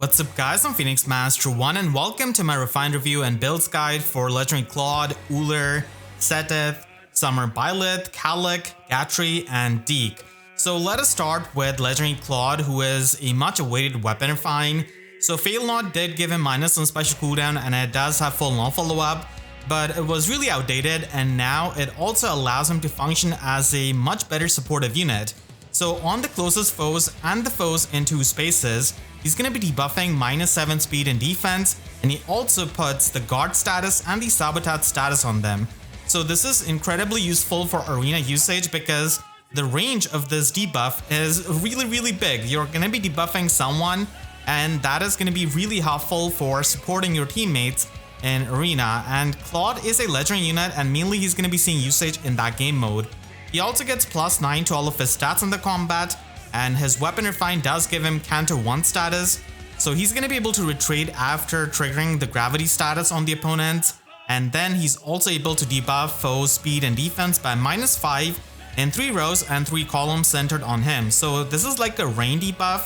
What's up guys, I'm Phoenix Master 1 and welcome to my refined review and builds guide for legendary Claude Ullr, Seteth, Summer Byleth, Caellach, Gatrie, and Dieck. So let us start with legendary Claude, who is a much awaited weapon refine. So Fail Not did give him minus on special cooldown and it does have full null follow up, but it was really outdated and now it also allows him to function as a much better supportive unit. So on the closest foes and the foes in two spaces, he's going to be debuffing -7 speed and defense, and he also puts the guard status and the sabotage status on them. So this is incredibly useful for arena usage because the range of this debuff is really big. You're going to be debuffing someone and that is going to be really helpful for supporting your teammates in arena, and Claude is a legendary unit and mainly he's going to be seeing usage in that game mode. He also gets +9 to all of his stats in the combat, and his weapon refine does give him counter 1 status, so he's going to be able to retreat after triggering the gravity status on the opponent, and then he's also able to debuff foes speed and defense by -5 in 3 rows and 3 columns centered on him. So this is like a rain debuff,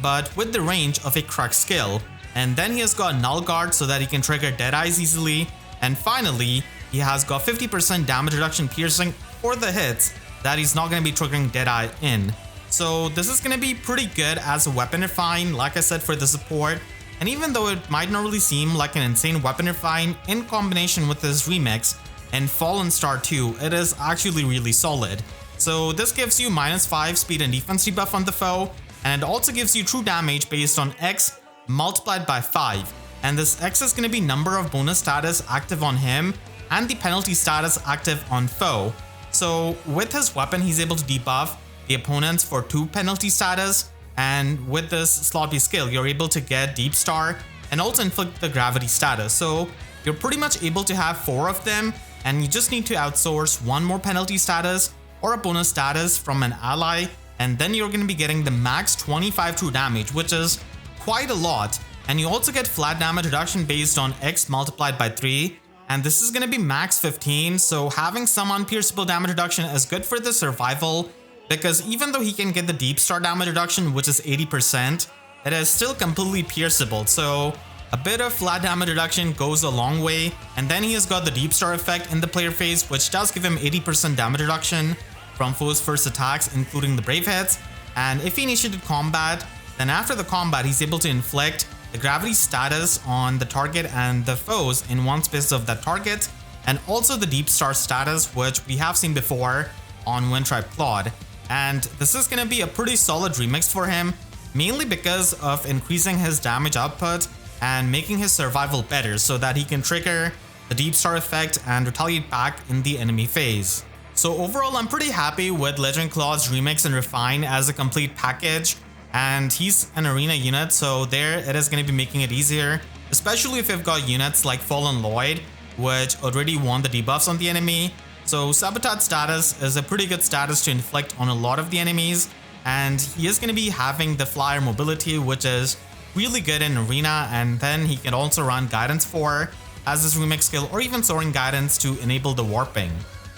but with the range of a Crux skill. And then he has got null guard so that he can trigger Deadeyes easily, and finally he has got 50% damage reduction piercing for the hits that he's not going to be triggering Deadeye in. So this is going to be pretty good as a weapon refine, like I said, for the support. And even though it might not really seem like an insane weapon refine, in combination with his remix and Fallen Star 2, it is actually really solid. So this gives you -5 speed and defense debuff on the foe, and it also gives you true damage based on X multiplied by 5. And this X is going to be number of bonus status active on him and the penalty status active on foe. So with his weapon, he's able to debuff the opponents for 2 penalty status, and with this slot B skill, you're able to get Deep Star and also inflict the gravity status. So you're pretty much able to have 4 of them, and you just need to outsource 1 more penalty status or a bonus status from an ally, and then you're going to be getting the max 25 true damage, which is quite a lot. And you also get flat damage reduction based on X multiplied by 3. And this is going to be max 15, so having some unpierceable damage reduction is good for the survival, because even though he can get the Deep Star damage reduction, which is 80%, it is still completely pierceable, so a bit of flat damage reduction goes a long way. And then he has got the Deep Star effect in the player phase, which does give him 80% damage reduction from foes' first attacks, including the brave hits. And if he initiated combat, then after the combat he's able to inflict the gravity status on the target and the foes in one space of that target, and also the Deep Star status, which we have seen before on Wind Tribe Claude. And this is going to be a pretty solid remix for him, mainly because of increasing his damage output and making his survival better so that he can trigger the Deep Star effect and retaliate back in the enemy phase. So overall, I'm pretty happy with Legend Claude's remix and refine as a complete package. And he's an arena unit, so there it is going to be making it easier, especially if you've got units like Fallen Lloyd, which already won the debuffs on the enemy. So Sabotage status is a pretty good status to inflict on a lot of the enemies, and he is going to be having the flyer mobility, which is really good in arena, and then he can also run Guidance 4 as his remix skill, or even Soaring Guidance to enable the warping.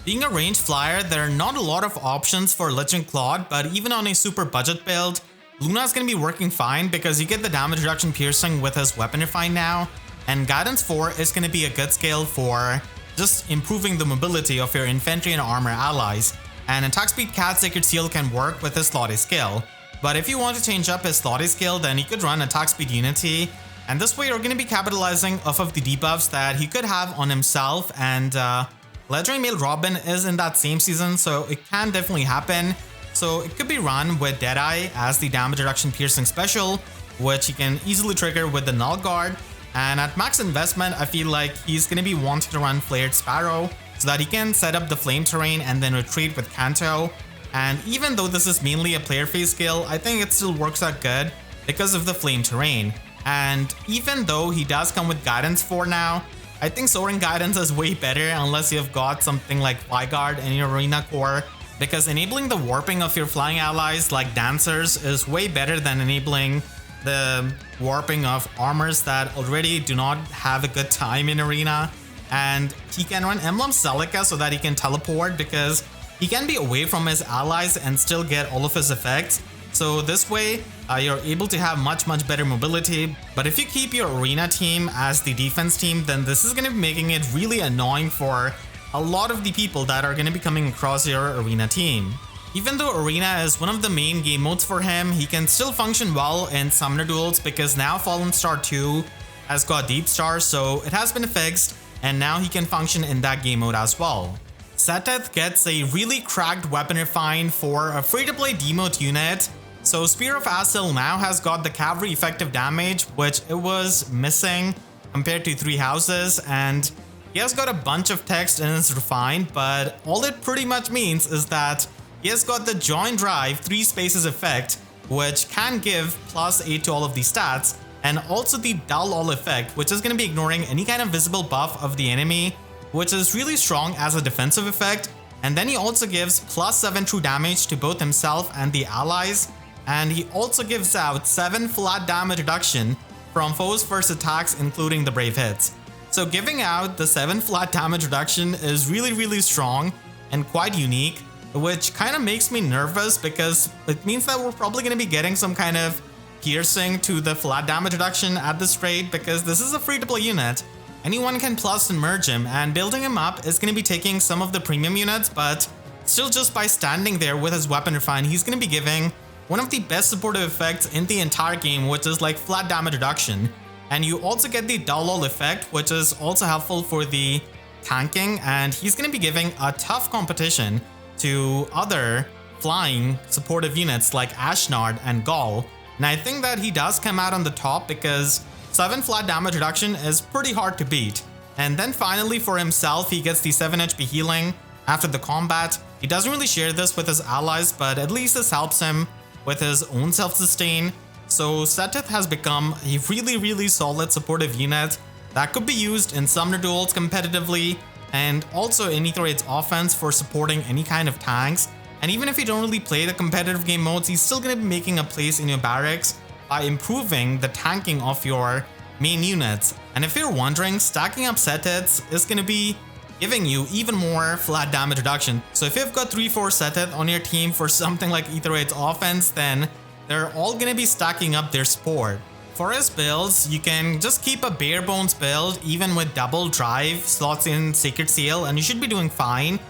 Being a ranged flyer, there are not a lot of options for Legend Claude, but even on a super budget build, Luna is going to be working fine because you get the damage reduction piercing with his weapon refine now, and Guidance 4 is going to be a good skill for just improving the mobility of your infantry and armor allies, and attack speed Cat Sacred Seal can work with his slot A skill. But if you want to change up his slot A skill, then he could run attack speed Unity, and this way you're going to be capitalizing off of the debuffs that he could have on himself, and Legendary Male Robin is in that same season, so it can definitely happen. So it could be run with Deadeye as the damage reduction piercing special, which he can easily trigger with the null guard. And at max investment, I feel like he's going to be wanting to run Flared Sparrow so that he can set up the flame terrain and then retreat with Kanto. And even though this is mainly a player phase skill, I think it still works out good because of the flame terrain. And even though he does come with Guidance 4 now, I think Soaring Guidance is way better unless you've got something like Flyguard in your arena core, because enabling the warping of your flying allies like Dancers is way better than enabling the warping of armors that already do not have a good time in arena. And he can run Emblem Celica so that he can teleport, because he can be away from his allies and still get all of his effects. So this way, you're able to have much better mobility. But if you keep your arena team as the defense team, then this is going to be making it really annoying for a lot of the people that are going to be coming across your arena team. Even though arena is one of the main game modes for him, he can still function well in summoner duels because now Fallen Star 2 has got Deep Star, so it has been fixed and now he can function in that game mode as well. Seteth gets a really cracked weapon refine for a free-to-play demote unit. So Spear of Asil now has got the cavalry effective damage, which it was missing compared to 3 houses, and he has got a bunch of text in his refine, but all it pretty much means is that he has got the Join Drive 3 spaces effect, which can give +8 to all of these stats, and also the Dull All effect, which is going to be ignoring any kind of visible buff of the enemy, which is really strong as a defensive effect. And then he also gives +7 true damage to both himself and the allies, and he also gives out 7 flat damage reduction from foes' first attacks, including the brave hits. So giving out the 7 flat damage reduction is really strong and quite unique, which kind of makes me nervous because it means that we're probably going to be getting some kind of piercing to the flat damage reduction at this rate, because this is a free-to-play unit. Anyone can plus and merge him, and building him up is going to be taking some of the premium units, but still just by standing there with his weapon refine, he's going to be giving one of the best supportive effects in the entire game, which is like flat damage reduction. And you also get the Dull All effect, which is also helpful for the tanking, and he's going to be giving a tough competition to other flying supportive units like Ashnard and Gaul. And I think that he does come out on the top because 7 flat damage reduction is pretty hard to beat. And then finally for himself, he gets the 7 HP healing after the combat. He doesn't really share this with his allies, but at least this helps him with his own self-sustain. So Seteth has become a really solid supportive unit that could be used in summoner duels competitively, and also in Aetherite's offense for supporting any kind of tanks. And even if you don't really play the competitive game modes, he's still going to be making a place in your barracks by improving the tanking of your main units. And if you're wondering, stacking up Seteths is going to be giving you even more flat damage reduction. So if you've got 3-4 Seteth on your team for something like Aetherite's offense, then they're all going to be stacking up their support. For his builds, you can just keep a bare bones build even with double drive slots in Sacred Seal and you should be doing fine.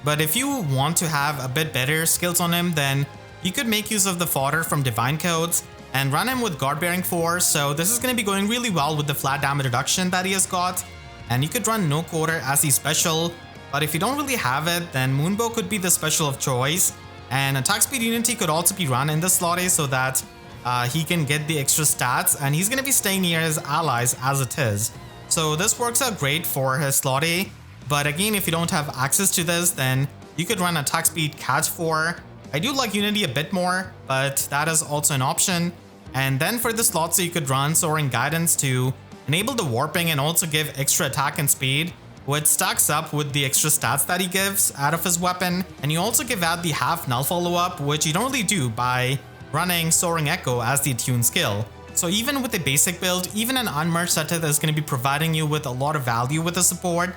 But if you want to have a bit better skills on him, then you could make use of the fodder from Divine Codes and run him with Guard Bearing 4. So this is going to be going really well with the flat damage reduction that he has got. And you could run No Quarter as the special, but if you don't really have it, then Moonbow could be the special of choice. And Attack Speed Unity could also be run in the slotty so that he can get the extra stats, and he's going to be staying near his allies as it is. So this works out great for his slotty, but again, if you don't have access to this, then you could run Attack Speed Catch 4. I do like Unity a bit more, but that is also an option. And then for the slots, you could run Soaring Guidance to enable the warping and also give extra attack and speed, which stacks up with the extra stats that he gives out of his weapon. And you also give out the half null follow-up, which you don't really do by running Soaring Echo as the attune skill. So even with a basic build, even an unmerged Seteth is going to be providing you with a lot of value with the support.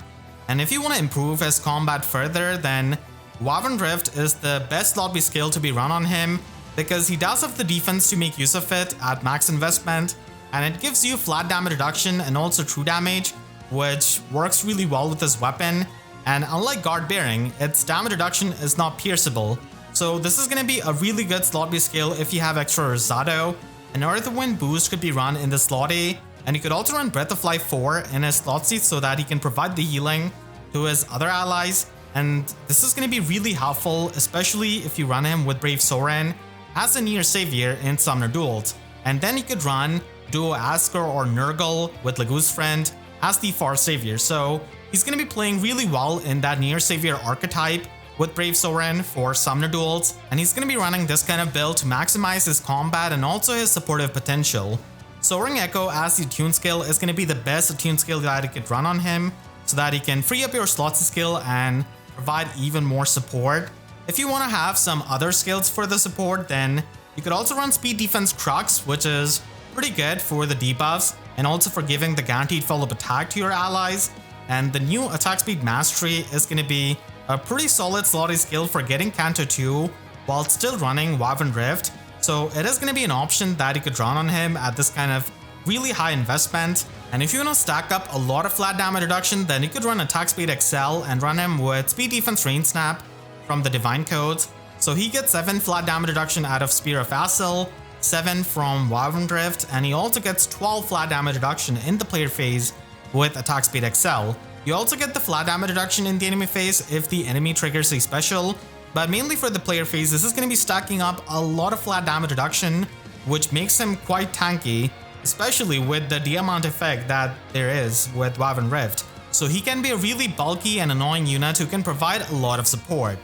And if you want to improve his combat further, then Wyvern Rift is the best lobby skill to be run on him, because he does have the defense to make use of it at max investment, and it gives you flat damage reduction and also true damage, which works really well with his weapon. And unlike Guard Bearing, its damage reduction is not pierceable. So this is going to be a really good slotty skill if you have extra Rosado. An Earth Wind boost could be run in the slotty, and you could also run Breath of Life 4 in his slotty so that he can provide the healing to his other allies. And this is going to be really helpful, especially if you run him with Brave Soren as a near savior in summoner duels. And then you could run Duo Asker or Nurgle with Lagu's Friend as the far savior. So he's going to be playing really well in that near savior archetype with Brave Soren for summoner duels, and he's going to be running this kind of build to maximize his combat and also his supportive potential. Soaring Echo as the attune skill is going to be the best attune skill that you could run on him, so that he can free up your slotsy skill and provide even more support. If you want to have some other skills for the support, then you could also run Speed Defense Crux, which is pretty good for the debuffs and also for giving the guaranteed follow-up attack to your allies. And the new Attack Speed Mastery is going to be a pretty solid slotty skill for getting Canto 2 while still running Wyvern Rift. So it is going to be an option that you could run on him at this kind of really high investment. And if you want to stack up a lot of flat damage reduction, then you could run Attack Speed XL and run him with Speed Defense Rain Snap from the Divine Codes. So he gets 7 flat damage reduction out of Spear of Acil, 7 from Wyvern Drift, and he also gets 12 flat damage reduction in the player phase with Attack Speed XL. You also get the flat damage reduction in the enemy phase if the enemy triggers a special, but mainly for the player phase, this is going to be stacking up a lot of flat damage reduction, which makes him quite tanky, especially with the Diamant effect that there is with Wyvern Rift. So he can be a really bulky and annoying unit who can provide a lot of support.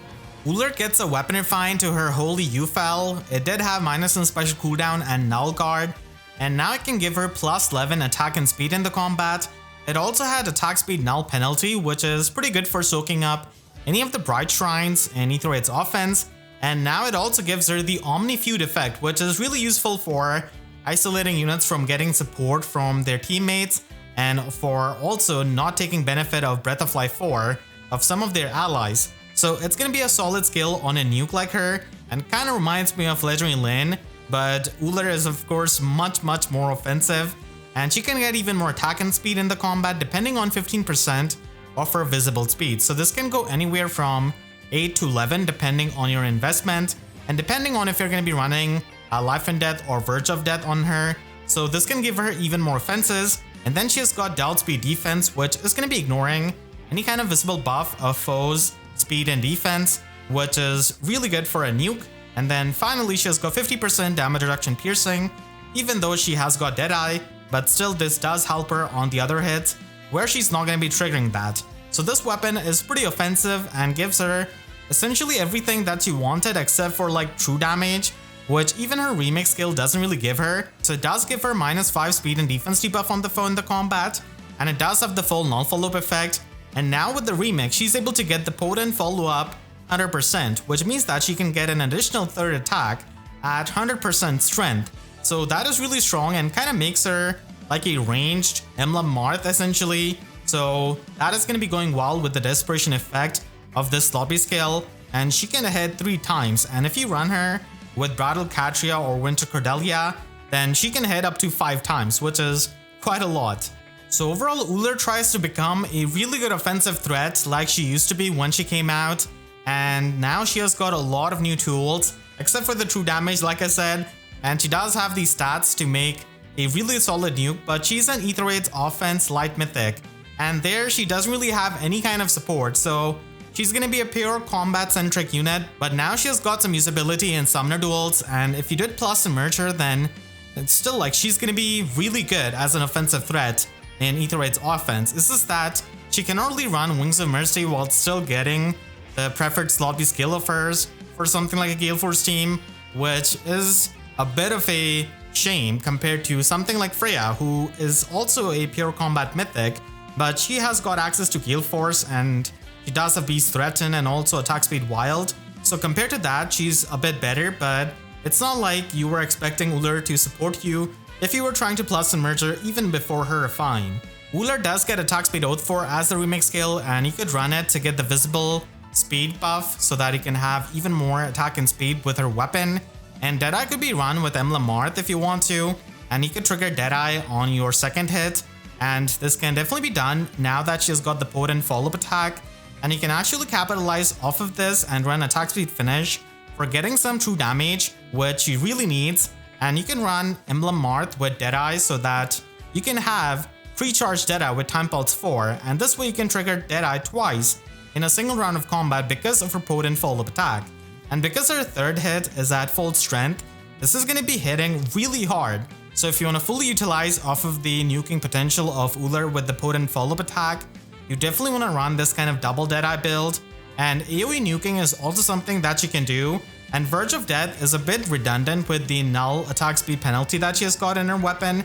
Ullr gets a weapon refine to her Holy Ufel. It did have -1 special cooldown and null guard, and now it can give her +11 attack and speed in the combat. It also had attack speed null penalty, which is pretty good for soaking up any of the Bright Shrines in Aetherite's offense, and now it also gives her the Omni Feud effect, which is really useful for isolating units from getting support from their teammates, and for also not taking benefit of Breath of Life 4 of some of their allies. So it's gonna be a solid skill on a nuke like her, and kinda reminds me of Legendary Lyn, but Ullr is of course much more offensive, and she can get even more attack and speed in the combat depending on 15% of her visible speed. So this can go anywhere from 8 to 11 depending on your investment, and depending on if you're going to be running Life and Death or Verge of Death on her. So this can give her even more offenses, and then she has got doubt speed defense, which is going to be ignoring any kind of visible buff of foes' speed and defense, which is really good for a nuke. And then finally she has got 50% damage reduction piercing, even though she has got Deadeye, but still this does help her on the other hits where she's not going to be triggering that. So this weapon is pretty offensive and gives her essentially everything that she wanted except for like true damage, which even her remix skill doesn't really give her. So it does give her -5 speed and defense debuff on the foe in the combat, and it does have the full null follow-up effect. And now with the remix, she's able to get the potent follow-up 100%, which means that she can get an additional third attack at 100% strength. So that is really strong and kind of makes her like a ranged Emblem Marth essentially. So that is going to be going well with the Desperation effect of this sloppy skill, and she can hit 3 times. And if you run her with Brattle Catria or Winter Cordelia, then she can hit up to 5 times, which is quite a lot. So overall, Ullr tries to become a really good offensive threat like she used to be when she came out, and now she has got a lot of new tools, except for the true damage like I said, and she does have these stats to make a really solid nuke, but she's an Aetherite's offense light mythic, and there she doesn't really have any kind of support, so she's gonna be a pure combat centric unit. But now she has got some usability in summoner duels, and if you did plus emerge her, then it's still like she's gonna be really good as an offensive threat in Aetherite's offense. It's just that she can only run Wings of Mercy while still getting the preferred sloppy skill of hers for something like a Gale Force team, which is a bit of a shame compared to something like Freya, who is also a pure combat mythic, but she has got access to Gale Force, and she does have Beast Threaten and also Attack Speed Wild. So compared to that, she's a bit better, but it's not like you were expecting Ullr to support you if you were trying to plus emerge her even before her refine. Ullr does get Attack Speed Oath 4 as the remix skill, and you could run it to get the visible speed buff so that you can have even more attack and speed with her weapon. And Deadeye could be run with Emblem Marth if you want to, and you could trigger Deadeye on your second hit, and this can definitely be done now that she has got the potent follow-up attack, and you can actually capitalize off of this and run attack speed finish for getting some true damage, which she really needs. And you can run Emblem Marth with Deadeye so that you can have pre-charged Deadeye with Time Pulse 4, and this way you can trigger Deadeye twice in a single round of combat because of her potent follow-up attack. And because her third hit is at full strength, this is going to be hitting really hard. So if you want to fully utilize off of the nuking potential of Ullr with the potent follow-up attack, you definitely want to run this kind of double Deadeye build. And AoE nuking is also something that you can do, and Verge of Death is a bit redundant with the null attack speed penalty that she has got in her weapon,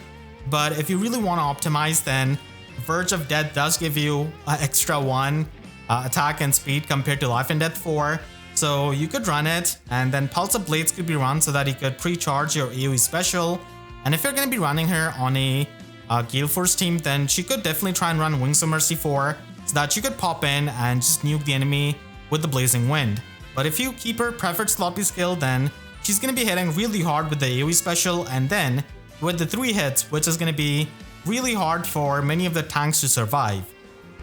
but if you really want to optimize, then Verge of Death does give you an extra 1 attack and speed compared to Life and Death 4. So you could run it, and then Pulse of Blades could be run so that you could pre-charge your AoE special. And if you're going to be running her on a Gale Force team, then she could definitely try and run Wings of Mercy 4 so that you could pop in and just nuke the enemy with the Blazing Wind. But if you keep her preferred sloppy skill, then she's going to be hitting really hard with the AoE special, and then with the 3 hits, which is going to be really hard for many of the tanks to survive.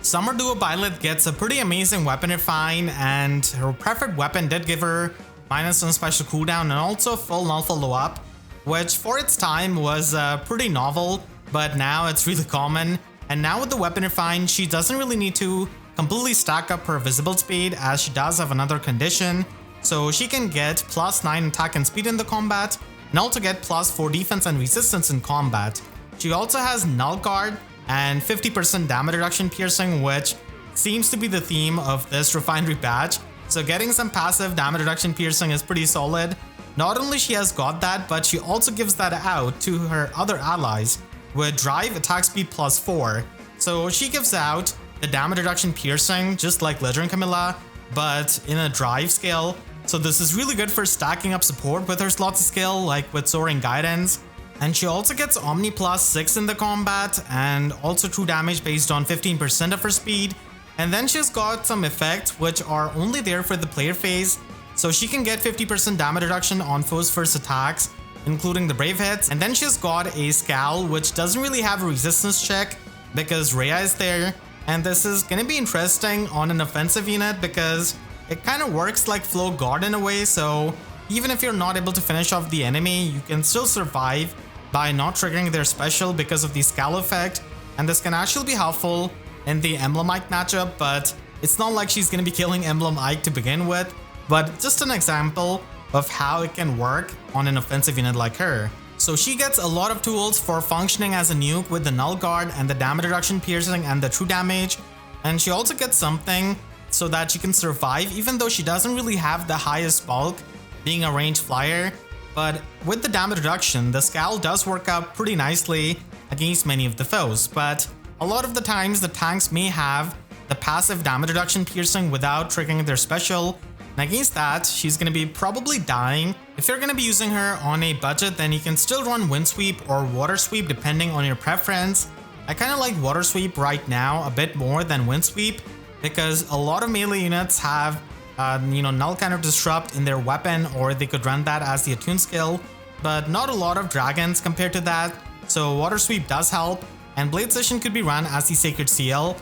Summer Byleth gets a pretty amazing weapon refine, and her preferred weapon did give her -1 special cooldown and also full null follow up, which for its time was pretty novel, but now it's really common. And now with the weapon refine, she doesn't really need to completely stack up her visible speed, as she does have another condition, so she can get +9 attack and speed in the combat, and also get +4 defense and resistance in combat. She also has null guard and 50% damage reduction piercing, which seems to be the theme of this refinery patch, so getting some passive damage reduction piercing is pretty solid. Not only she has got that, but she also gives that out to her other allies with drive attack speed +4, so she gives out the damage reduction piercing just like Legendary Caellach, but in a drive scale. So this is really good for stacking up support with her slots skill, like with Soaring Guidance. And she also gets Omni +6 in the combat, and also true damage based on 15% of her speed. And then she's got some effects which are only there for the player phase, so she can get 50% damage reduction on foes' first attacks, including the brave hits. And then she's got a scowl which doesn't really have a resistance check because Rhea is there. And this is gonna be interesting on an offensive unit because it kind of works like Flow Guard in a way, so even if you're not able to finish off the enemy, you can still survive by not triggering their special because of the scowl effect. And this can actually be helpful in the Emblem Ike matchup, but it's not like she's gonna be killing Emblem Ike to begin with, but just an example of how it can work on an offensive unit like her. So she gets a lot of tools for functioning as a nuke with the null guard and the damage reduction piercing and the true damage, and she also gets something so that she can survive even though she doesn't really have the highest bulk, being a ranged flyer. But with the damage reduction, the scowl does work out pretty nicely against many of the foes, but a lot of the times the tanks may have the passive damage reduction piercing without triggering their special, and against that, she's going to be probably dying. If you're going to be using her on a budget, then you can still run Wind Sweep or Water Sweep depending on your preference. I kind of like Water Sweep right now a bit more than Wind Sweep because a lot of melee units have null counter disrupt in their weapon, or they could run that as the attune skill, but not a lot of dragons compared to that, so Water Sweep does help, and Blade Session could be run as the Sacred Seal.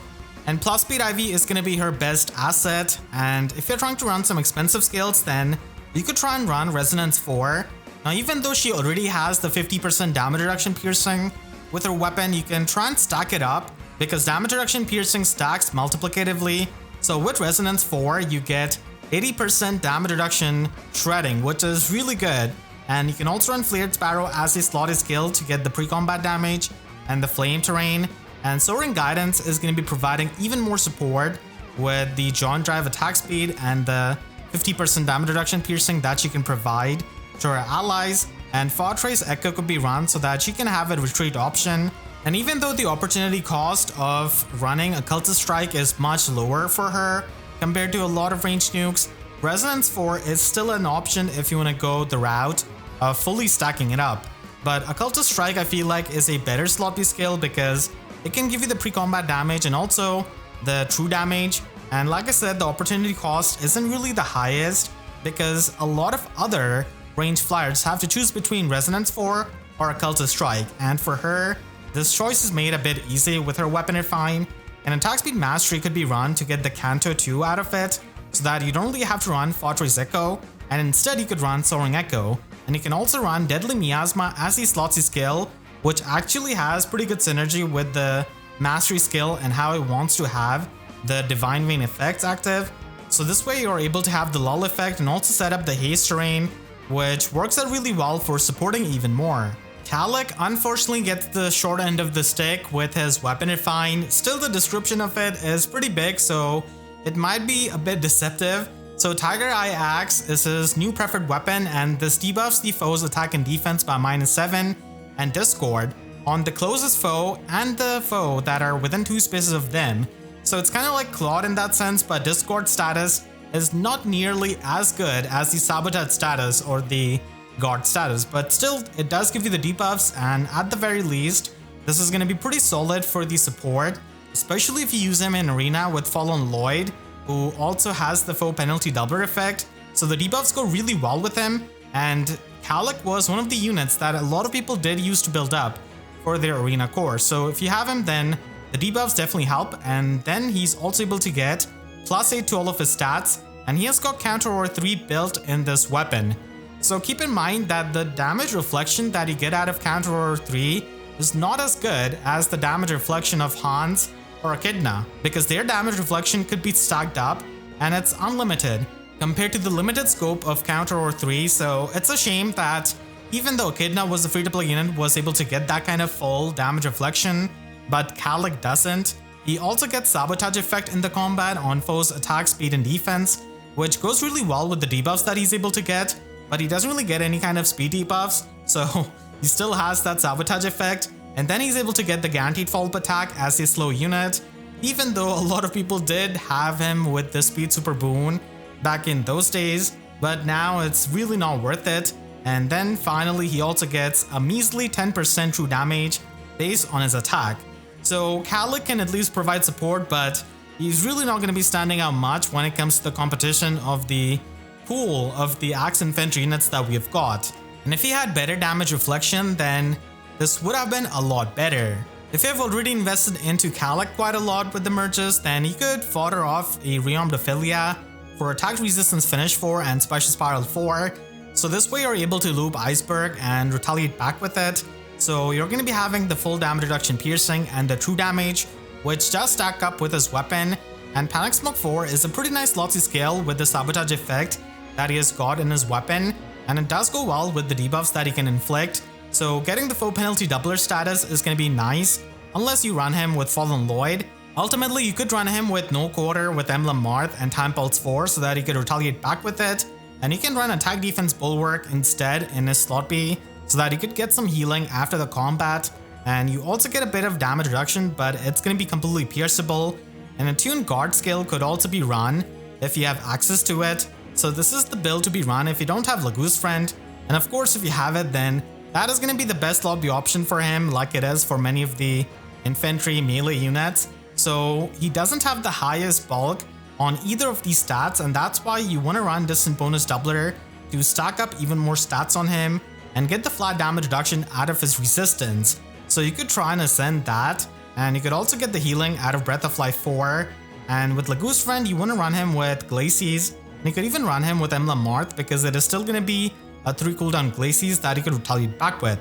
And plus speed Ivy is going to be her best asset, and if you're trying to run some expensive skills, then you could try and run Resonance 4. Now even though she already has the 50% damage reduction piercing with her weapon, you can try and stack it up because damage reduction piercing stacks multiplicatively. So with Resonance 4 you get 80% damage reduction shredding, which is really good, and you can also run Flared Sparrow as a slotted skill to get the pre-combat damage and the flame terrain. And Soaring Guidance is going to be providing even more support with the John Drive attack speed and the 50% damage reduction piercing that she can provide to her allies. And Fortress Echo could be run so that she can have a retreat option. And even though the opportunity cost of running Occultist Strike is much lower for her compared to a lot of ranged nukes, Resonance 4 is still an option if you want to go the route of fully stacking it up. But Occultist Strike I feel like is a better sloppy skill because it can give you the pre-combat damage and also the true damage. And like I said, the opportunity cost isn't really the highest because a lot of other ranged flyers have to choose between Resonance 4 or Occultist Strike. And for her, this choice is made a bit easy with her weapon refine. And attack speed mastery could be run to get the Canto 2 out of it, so that you don't really have to run Fortress Echo, and instead you could run Soaring Echo. And you can also run Deadly Miasma as the slotsy skill, which actually has pretty good synergy with the mastery skill and how it wants to have the Divine Vein effects active. So this way you're able to have the lull effect and also set up the haste terrain, which works out really well for supporting even more. Caellach unfortunately gets the short end of the stick with his weapon refine. Still, the description of it is pretty big, so it might be a bit deceptive. So Tiger Eye Axe is his new preferred weapon, and this debuffs the foe's attack and defense by -7 and Discord on the closest foe and the foe that are within 2 spaces of them. So it's kind of like Claude in that sense, but Discord status is not nearly as good as the Sabotage status or the Guard status, but still it does give you the debuffs, and at the very least this is going to be pretty solid for the support, especially if you use him in Arena with Fallen Lloyd, who also has the foe penalty doubler effect. So the debuffs go really well with him, and Caellach was one of the units that a lot of people did use to build up for their arena core. So if you have him, then the debuffs definitely help, and then he's also able to get +8 to all of his stats, and he has got Counter Aura 3 built in this weapon. So keep in mind that the damage reflection that you get out of Counter Aura 3 is not as good as the damage reflection of Hans or Echidna, because their damage reflection could be stacked up and it's unlimited compared to the limited scope of Counter Aura 3. So it's a shame that even though Echidna was a free-to-play unit, was able to get that kind of full damage reflection, but Caellach doesn't. He also gets Sabotage effect in the combat on foes' attack, speed, and defense, which goes really well with the debuffs that he's able to get, but he doesn't really get any kind of speed debuffs, so he still has that Sabotage effect. And then he's able to get the guaranteed follow-up attack as a slow unit, even though a lot of people did have him with the speed super boon back in those days, but now it's really not worth it. And then finally he also gets a measly 10% true damage based on his attack. So Caellach can at least provide support, but he's really not going to be standing out much when it comes to the competition of the pool of the Axe Infantry units that we've got. And if he had better damage reflection, then this would have been a lot better. If you've already invested into Caellach quite a lot with the merges, then you could fodder off a Rearmed Ophelia for attack resistance finish 4 and special spiral 4. So this way you're able to loop Iceberg and retaliate back with it. So you're going to be having the full damage reduction piercing and the true damage, which does stack up with his weapon. And Panic Smoke 4 is a pretty nice lotsy scale with the sabotage effect that he has got in his weapon, and it does go well with the debuffs that he can inflict. So getting the foe penalty doubler status is going to be nice, unless you run him with Fallen Lloyd. Ultimately, you could run him with No Quarter with Emblem Marth and Time Pulse 4 so that he could retaliate back with it, and you can run Attack Defense Bulwark instead in his slot B so that he could get some healing after the combat, and you also get a bit of damage reduction, but it's going to be completely pierceable. And a Tuned Guard skill could also be run if you have access to it. So this is the build to be run if you don't have Lagoose Friend, and of course if you have it, then that is going to be the best lobby option for him, like it is for many of the infantry melee units. So he doesn't have the highest bulk on either of these stats, and that's why you want to run Distant Bonus Doubler to stack up even more stats on him and get the flat damage reduction out of his resistance. So you could try and ascend that, and you could also get the healing out of Breath of Life 4. And with Lagoose Friend, you want to run him with Glacies, and you could even run him with Emblem Marth because it is still going to be a 3 cooldown Glacies that you could retaliate back with.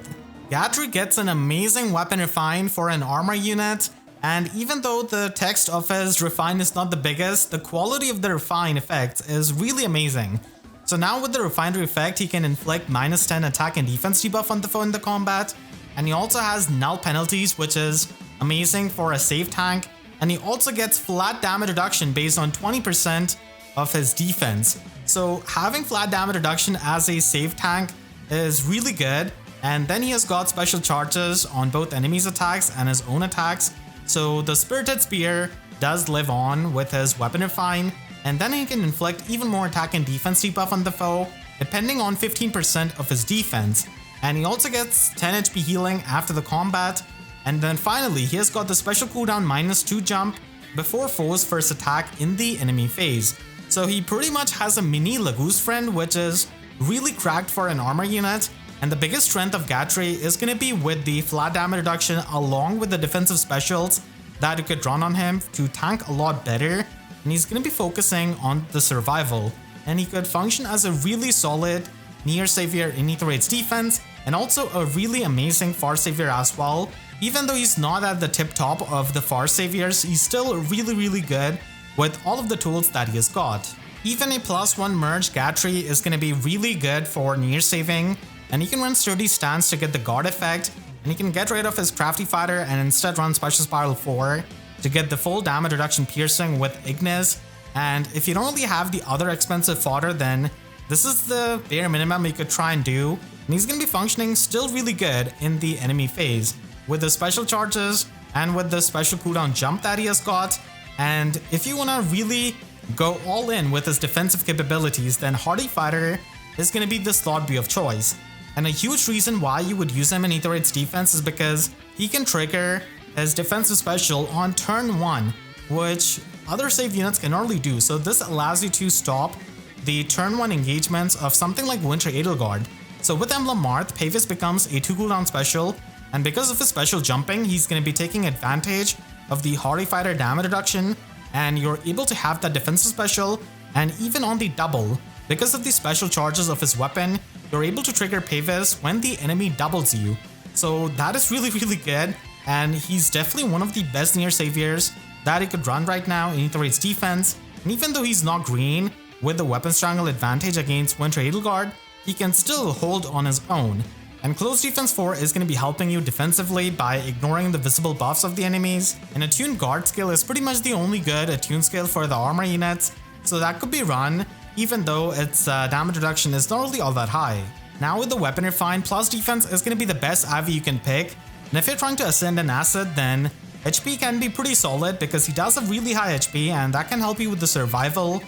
Gatrie gets an amazing weapon refine for an armor unit, and even though the text of his refine is not the biggest, the quality of the refine effects is really amazing. So now with the refinery effect, he can inflict -10 attack and defense debuff on the foe in the combat, and he also has null penalties, which is amazing for a save tank, and he also gets flat damage reduction based on 20% of his defense. So having flat damage reduction as a save tank is really good, and then he has got special charges on both enemies' attacks and his own attacks. So the Spirited Spear does live on with his weapon refine, and then he can inflict even more attack and defense debuff on the foe, depending on 15% of his defense. And he also gets 10 HP healing after the combat, and then finally he has got the special cooldown -2 jump before foe's first attack in the enemy phase. So he pretty much has a mini Lagoose Friend, which is really cracked for an armor unit. And the biggest strength of Gatrie is going to be with the flat damage reduction along with the defensive specials that you could run on him to tank a lot better. And he's going to be focusing on the survival. And he could function as a really solid near savior in Ether Raid's defense, and also a really amazing far savior as well. Even though he's not at the tip top of the far saviors, he's still really good with all of the tools that he has got. Even a +1 merge Gatrie is going to be really good for near saving, and he can run Sturdy Stance to get the guard effect, and he can get rid of his Crafty Fighter and instead run Special Spiral 4 to get the full damage reduction piercing with Ignis. And if you don't really have the other expensive fodder, then this is the bare minimum you could try and do, and he's going to be functioning still really good in the enemy phase with the special charges and with the special cooldown jump that he has got. And if you want to really go all in with his defensive capabilities, then Hardy Fighter is going to be the slot B of choice. And a huge reason why you would use him in Ether Raid's defense is because he can trigger his defensive special on turn 1, which other save units can only do. So this allows you to stop the turn 1 engagements of something like Winter Edelgard. So with Emblem Marth, Pavis becomes a 2 cooldown special, and because of his special jumping, he's going to be taking advantage of the Hardy Fighter damage reduction, and you're able to have that defensive special, and even on the double, because of the special charges of his weapon, you're able to trigger Pavis when the enemy doubles you. So that is really good, and he's definitely one of the best near saviors that he could run right now in Aetherite's defense. And even though he's not green, with the weapon strangle advantage against Winter Edelgard, he can still hold on his own. And Close Defense 4 is going to be helping you defensively by ignoring the visible buffs of the enemies. And Attuned Guard skill is pretty much the only good attune skill for the armor units, so that could be run even though its damage reduction is not really all that high. Now with the Weapon Refine, plus defense is going to be the best IV you can pick, and if you're trying to ascend an asset, then HP can be pretty solid because he does have really high HP and that can help you with the survival.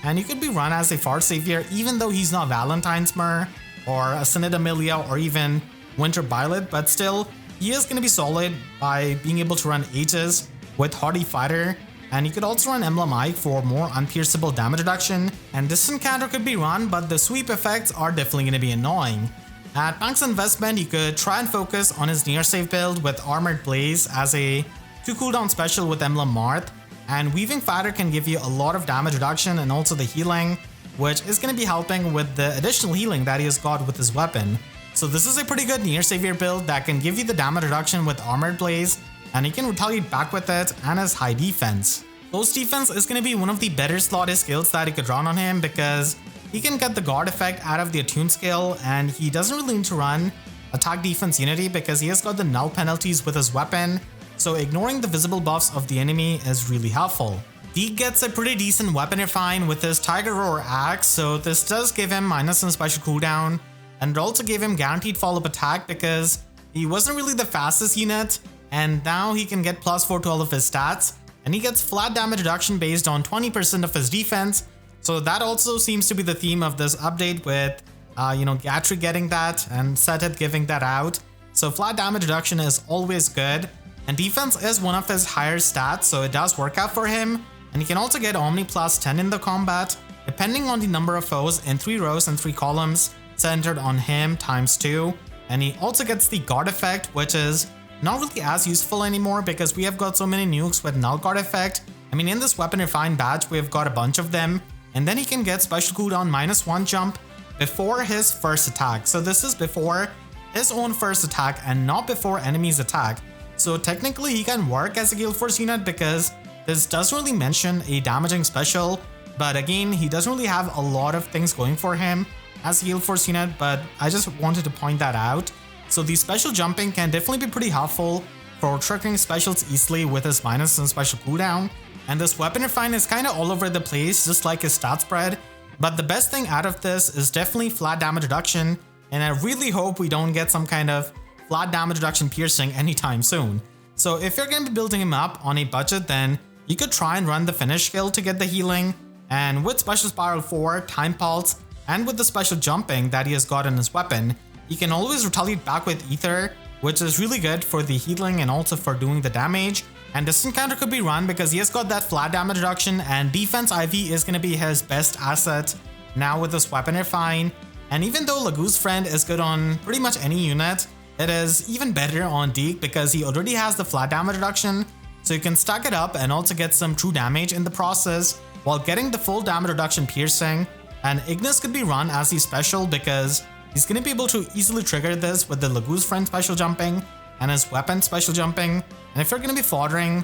And you could be run as a Far Savior even though he's not Valentine's Myr or Ascended Amelia or even Winter Byleth, but still, he is going to be solid by being able to run Aegis with Hardy Fighter, and you could also run Emblem Ike for more unpierceable damage reduction, and Distant Counter could be run, but the sweep effects are definitely going to be annoying. At max investment, you could try and focus on his near save build with Armored Blaze as a 2 cooldown special with Emblem Marth, and Weaving Fighter can give you a lot of damage reduction and also the healing, which is going to be helping with the additional healing that he has got with his weapon. So this is a pretty good near savior build that can give you the damage reduction with Armored Blaze, and he can retaliate back with it and his high defense. Close defense is going to be one of the better slotted skills that you could run on him because he can get the guard effect out of the attune skill, and he doesn't really need to run attack defense unity because he has got the null penalties with his weapon, so ignoring the visible buffs of the enemy is really helpful. Dieck gets a pretty decent weapon refine with his Tiger Roar axe, so this does give him minus in special cooldown, and it also gave him guaranteed follow-up attack because he wasn't really the fastest unit, and now he can get +4 to all of his stats, and he gets flat damage reduction based on 20% of his defense. So that also seems to be the theme of this update with, Gatrie getting that and Seteth giving that out. So flat damage reduction is always good, and defense is one of his higher stats, so it does work out for him. And he can also get Omni plus 10 in the combat, depending on the number of foes in 3 rows and 3 columns centered on him ×2. And he also gets the guard effect, which is not really as useful anymore because we have got so many nukes with null guard effect. I mean, in this weapon refine batch, we have got a bunch of them. And then he can get special cooldown -1 jump before his first attack. So this is before his own first attack and not before enemy's attack. So technically he can work as a Gale Force unit because this doesn't really mention a damaging special, but again, he doesn't really have a lot of things going for him as a Gale Force unit, but I just wanted to point that out. So the special jumping can definitely be pretty helpful for triggering specials easily with his minus and special cooldown. And this weapon refine is kind of all over the place, just like his stat spread, but the best thing out of this is definitely flat damage reduction, and I really hope we don't get some kind of flat damage reduction piercing anytime soon. So if you're going to be building him up on a budget, then you could try and run the finish skill to get the healing, and with Special Spiral 4, Time Pulse, and with the special jumping that he has got in his weapon, he can always retaliate back with Ether, which is really good for the healing and also for doing the damage. And Distant Counter could be run because he has got that flat damage reduction, and Defense IV is going to be his best asset now with this weapon refine. And even though Lagoo's Friend is good on pretty much any unit, it is even better on Dieck because he already has the flat damage reduction, so you can stack it up and also get some true damage in the process while getting the full damage reduction piercing. And Ignis could be run as the special because he's going to be able to easily trigger this with the Lagoo's Friend special jumping and his weapon special jumping. And if you're going to be foddering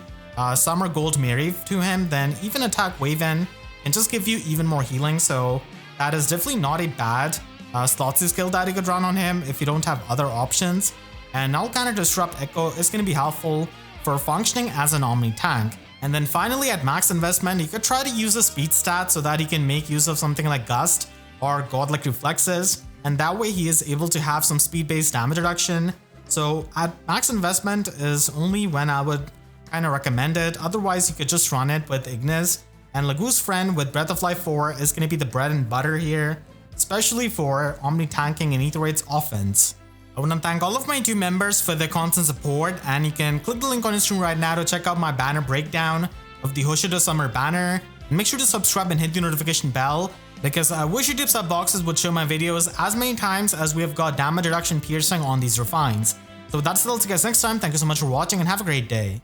Summer Gold Mary to him, then even attack Waven can just give you even more healing, so that is definitely not a bad slotsy skill that you could run on him if you don't have other options. And Null Counter Disrupt Echo is going to be helpful for functioning as an Omni tank. And then finally, at max investment, you could try to use a speed stat so that he can make use of something like Gust or Godlike Reflexes, and that way he is able to have some speed-based damage reduction. So at max investment is only when I would kind of recommend it, otherwise you could just run it with Ignis. And Lagoo's Friend with Breath of Life 4 is going to be the bread and butter here, especially for Omni tanking and Aetherite's offense. I want to thank all of my YouTube members for their constant support, and you can click the link on your screen right now to check out my banner breakdown of the Hoshido Summer banner. And make sure to subscribe and hit the notification bell because I wish YouTube sub boxes would show my videos as many times as we have got damage reduction piercing on these refines. So that's it, I'll see you guys next time. Thank you so much for watching and have a great day.